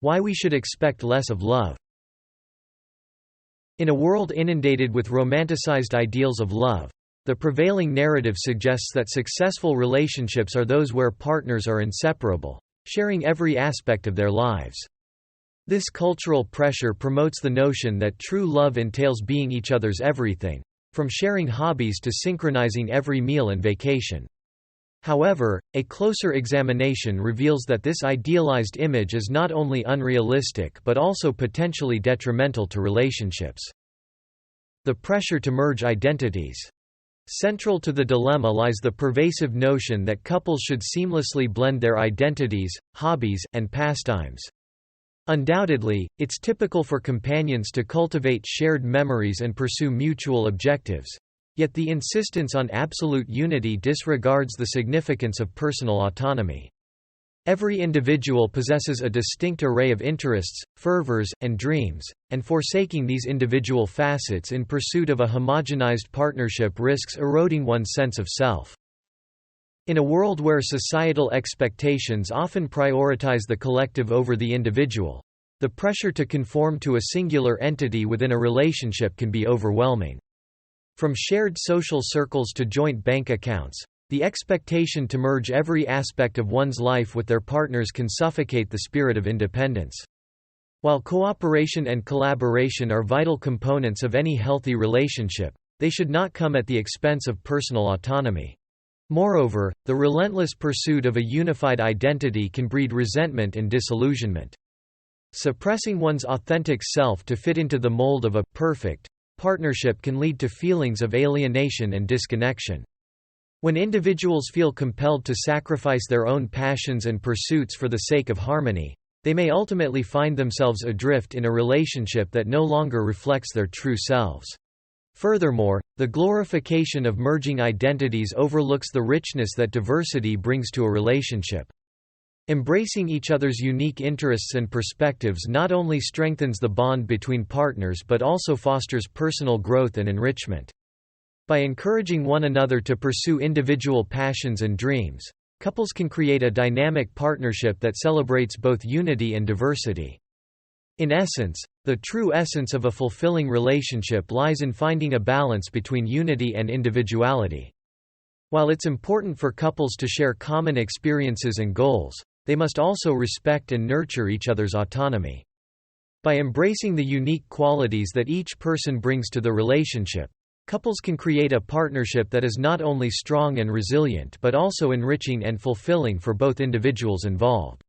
Why we should expect less of love. In a world inundated with romanticized ideals of love, the prevailing narrative suggests that successful relationships are those where partners are inseparable, sharing every aspect of their lives. This cultural pressure promotes the notion that true love entails being each other's everything, from sharing hobbies to synchronizing every meal and vacation. However, a closer examination reveals that this idealized image is not only unrealistic but also potentially detrimental to relationships. The pressure to merge identities. Central to the dilemma lies the pervasive notion that couples should seamlessly blend their identities, hobbies, and pastimes. Undoubtedly, it's typical for companions to cultivate shared memories and pursue mutual objectives. Yet the insistence on absolute unity disregards the significance of personal autonomy. Every individual possesses a distinct array of interests, fervors, and dreams, and forsaking these individual facets in pursuit of a homogenized partnership risks eroding one's sense of self. In a world where societal expectations often prioritize the collective over the individual, the pressure to conform to a singular entity within a relationship can be overwhelming. From shared social circles to joint bank accounts, the expectation to merge every aspect of one's life with their partners can suffocate the spirit of independence. While cooperation and collaboration are vital components of any healthy relationship, they should not come at the expense of personal autonomy. Moreover, the relentless pursuit of a unified identity can breed resentment and disillusionment. Suppressing one's authentic self to fit into the mold of a perfect partnership can lead to feelings of alienation and disconnection. When individuals feel compelled to sacrifice their own passions and pursuits for the sake of harmony, they may ultimately find themselves adrift in a relationship that no longer reflects their true selves. Furthermore, the glorification of merging identities overlooks the richness that diversity brings to a relationship. Embracing each other's unique interests and perspectives not only strengthens the bond between partners but also fosters personal growth and enrichment. By encouraging one another to pursue individual passions and dreams, couples can create a dynamic partnership that celebrates both unity and diversity. In essence, the true essence of a fulfilling relationship lies in finding a balance between unity and individuality. While it's important for couples to share common experiences and goals, they must also respect and nurture each other's autonomy. By embracing the unique qualities that each person brings to the relationship, couples can create a partnership that is not only strong and resilient but also enriching and fulfilling for both individuals involved.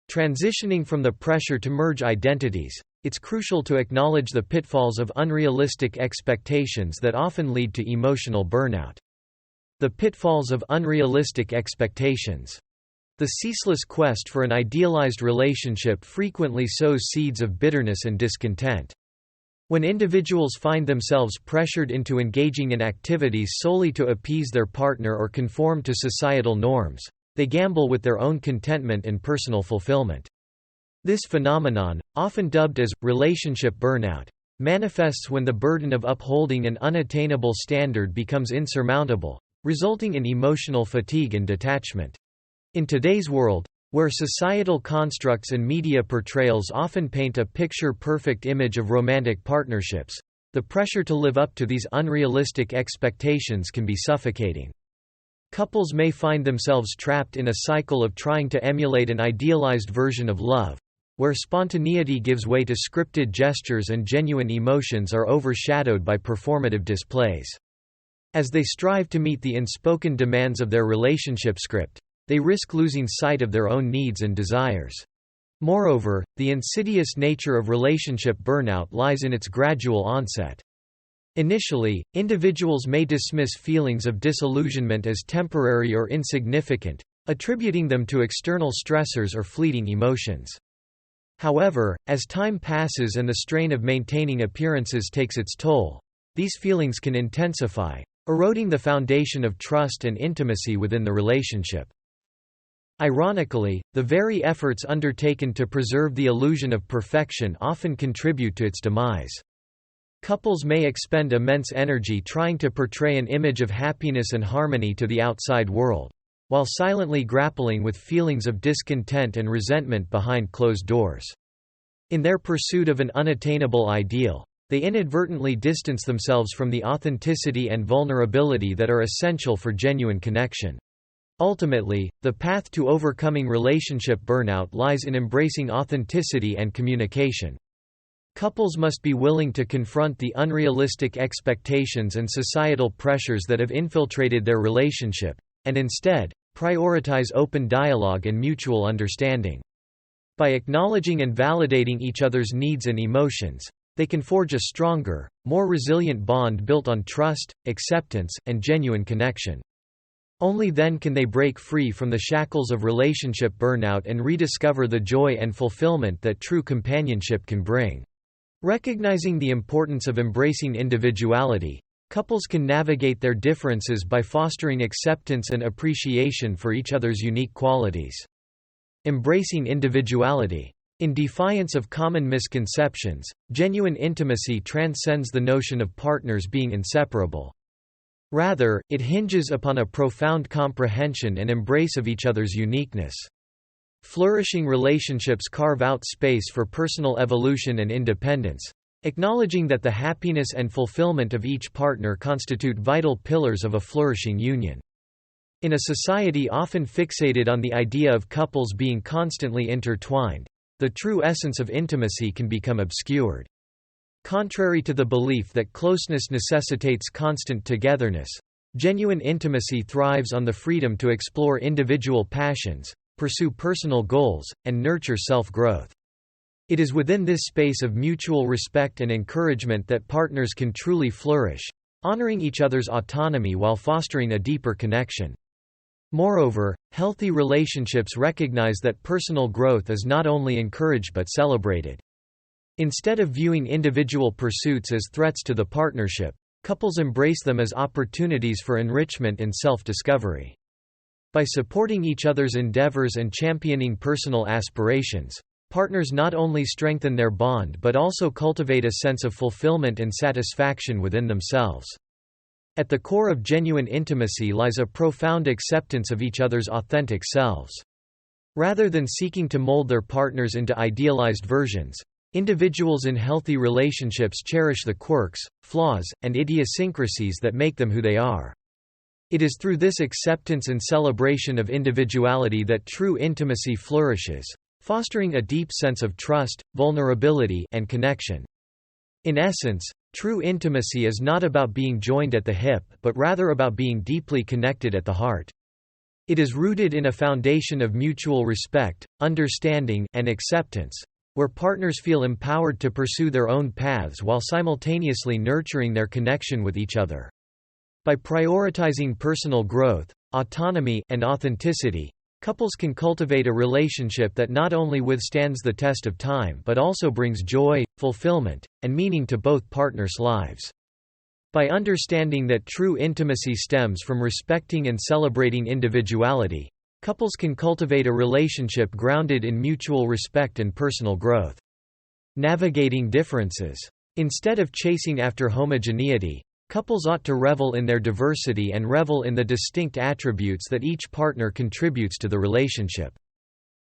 Transitioning from the pressure to merge identities, it's crucial to acknowledge the pitfalls of unrealistic expectations that often lead to emotional burnout. The pitfalls of unrealistic expectations. The ceaseless quest for an idealized relationship frequently sows seeds of bitterness and discontent. When individuals find themselves pressured into engaging in activities solely to appease their partner or conform to societal norms, they gamble with their own contentment and personal fulfillment. This phenomenon, often dubbed as relationship burnout, manifests when the burden of upholding an unattainable standard becomes insurmountable, resulting in emotional fatigue and detachment. In today's world, where societal constructs and media portrayals often paint a picture-perfect image of romantic partnerships, the pressure to live up to these unrealistic expectations can be suffocating. Couples may find themselves trapped in a cycle of trying to emulate an idealized version of love, where spontaneity gives way to scripted gestures and genuine emotions are overshadowed by performative displays. As they strive to meet the unspoken demands of their relationship script, they risk losing sight of their own needs and desires. Moreover, the insidious nature of relationship burnout lies in its gradual onset. Initially, individuals may dismiss feelings of disillusionment as temporary or insignificant, attributing them to external stressors or fleeting emotions. However, as time passes and the strain of maintaining appearances takes its toll, these feelings can intensify, eroding the foundation of trust and intimacy within the relationship. Ironically, the very efforts undertaken to preserve the illusion of perfection often contribute to its demise. Couples may expend immense energy trying to portray an image of happiness and harmony to the outside world, while silently grappling with feelings of discontent and resentment behind closed doors. In their pursuit of an unattainable ideal, they inadvertently distance themselves from the authenticity and vulnerability that are essential for genuine connection. Ultimately, the path to overcoming relationship burnout lies in embracing authenticity and communication. Couples must be willing to confront the unrealistic expectations and societal pressures that have infiltrated their relationship, and instead, prioritize open dialogue and mutual understanding. By acknowledging and validating each other's needs and emotions, they can forge a stronger, more resilient bond built on trust, acceptance, and genuine connection. Only then can they break free from the shackles of relationship burnout and rediscover the joy and fulfillment that true companionship can bring. Recognizing the importance of embracing individuality, couples can navigate their differences by fostering acceptance and appreciation for each other's unique qualities. Embracing individuality. In defiance of common misconceptions, genuine intimacy transcends the notion of partners being inseparable. Rather, it hinges upon a profound comprehension and embrace of each other's uniqueness. Flourishing relationships carve out space for personal evolution and independence, acknowledging that the happiness and fulfillment of each partner constitute vital pillars of a flourishing union. In a society often fixated on the idea of couples being constantly intertwined, the true essence of intimacy can become obscured. Contrary to the belief that closeness necessitates constant togetherness, genuine intimacy thrives on the freedom to explore individual passions, pursue personal goals, and nurture self-growth. It is within this space of mutual respect and encouragement that partners can truly flourish, honoring each other's autonomy while fostering a deeper connection. Moreover, healthy relationships recognize that personal growth is not only encouraged but celebrated. Instead of viewing individual pursuits as threats to the partnership, couples embrace them as opportunities for enrichment and self-discovery. By supporting each other's endeavors and championing personal aspirations, partners not only strengthen their bond but also cultivate a sense of fulfillment and satisfaction within themselves. At the core of genuine intimacy lies a profound acceptance of each other's authentic selves. Rather than seeking to mold their partners into idealized versions, individuals in healthy relationships cherish the quirks, flaws, and idiosyncrasies that make them who they are. It is through this acceptance and celebration of individuality that true intimacy flourishes, fostering a deep sense of trust, vulnerability, and connection. In essence, true intimacy is not about being joined at the hip, but rather about being deeply connected at the heart. It is rooted in a foundation of mutual respect, understanding, and acceptance, where partners feel empowered to pursue their own paths while simultaneously nurturing their connection with each other. By prioritizing personal growth, autonomy, and authenticity, couples can cultivate a relationship that not only withstands the test of time but also brings joy, fulfillment, and meaning to both partners' lives. By understanding that true intimacy stems from respecting and celebrating individuality, couples can cultivate a relationship grounded in mutual respect and personal growth. Navigating differences. Instead of chasing after homogeneity, couples ought to revel in their diversity and revel in the distinct attributes that each partner contributes to the relationship.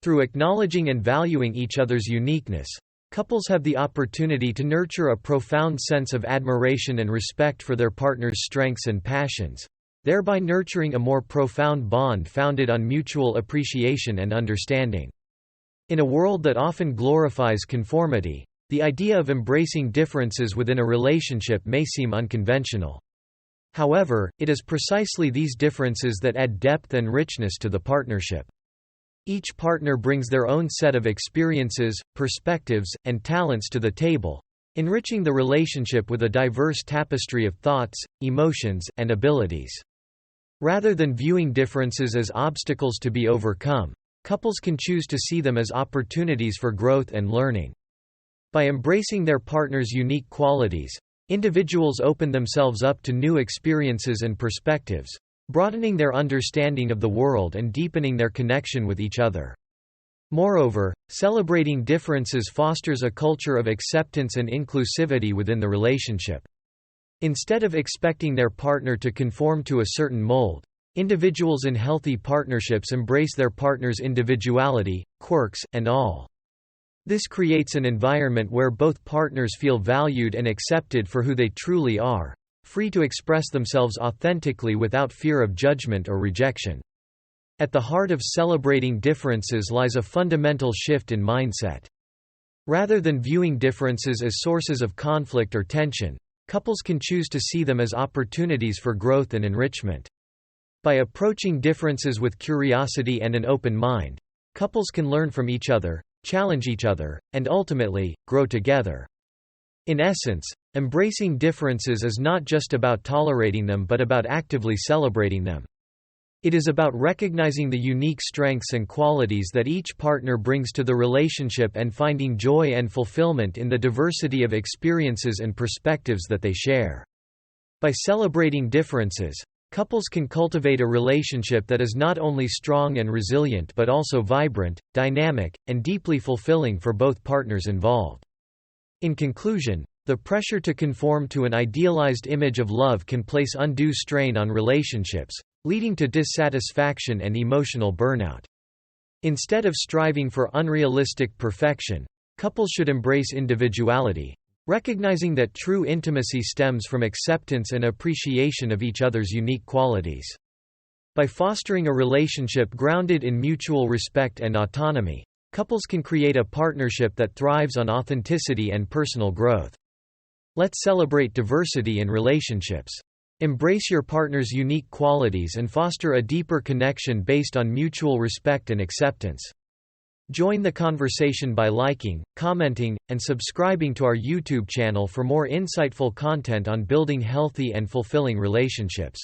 Through acknowledging and valuing each other's uniqueness, couples have the opportunity to nurture a profound sense of admiration and respect for their partner's strengths and passions, thereby nurturing a more profound bond founded on mutual appreciation and understanding. In a world that often glorifies conformity, the idea of embracing differences within a relationship may seem unconventional. However, it is precisely these differences that add depth and richness to the partnership. Each partner brings their own set of experiences, perspectives, and talents to the table, enriching the relationship with a diverse tapestry of thoughts, emotions, and abilities. Rather than viewing differences as obstacles to be overcome, couples can choose to see them as opportunities for growth and learning. By embracing their partner's unique qualities, individuals open themselves up to new experiences and perspectives, broadening their understanding of the world and deepening their connection with each other. Moreover, celebrating differences fosters a culture of acceptance and inclusivity within the relationship. Instead of expecting their partner to conform to a certain mold, Individuals in healthy partnerships embrace their partner's individuality, quirks, and all. This creates an environment where both partners feel valued and accepted for who they truly are, free to express themselves authentically without fear of judgment or rejection. At the heart of celebrating differences lies a fundamental shift in mindset. Rather than viewing differences as sources of conflict or tension, couples can choose to see them as opportunities for growth and enrichment. By approaching differences with curiosity and an open mind, couples can learn from each other, challenge each other, and ultimately, grow together. In essence, embracing differences is not just about tolerating them but about actively celebrating them. It is about recognizing the unique strengths and qualities that each partner brings to the relationship and finding joy and fulfillment in the diversity of experiences and perspectives that they share. By celebrating differences, couples can cultivate a relationship that is not only strong and resilient but also vibrant, dynamic, and deeply fulfilling for both partners involved. In conclusion, the pressure to conform to an idealized image of love can place undue strain on relationships, leading to dissatisfaction and emotional burnout. Instead of striving for unrealistic perfection, couples should embrace individuality, recognizing that true intimacy stems from acceptance and appreciation of each other's unique qualities. By fostering a relationship grounded in mutual respect and autonomy, couples can create a partnership that thrives on authenticity and personal growth. Let's celebrate diversity in relationships. Embrace your partner's unique qualities and foster a deeper connection based on mutual respect and acceptance. Join the conversation by liking, commenting, and subscribing to our YouTube channel for more insightful content on building healthy and fulfilling relationships.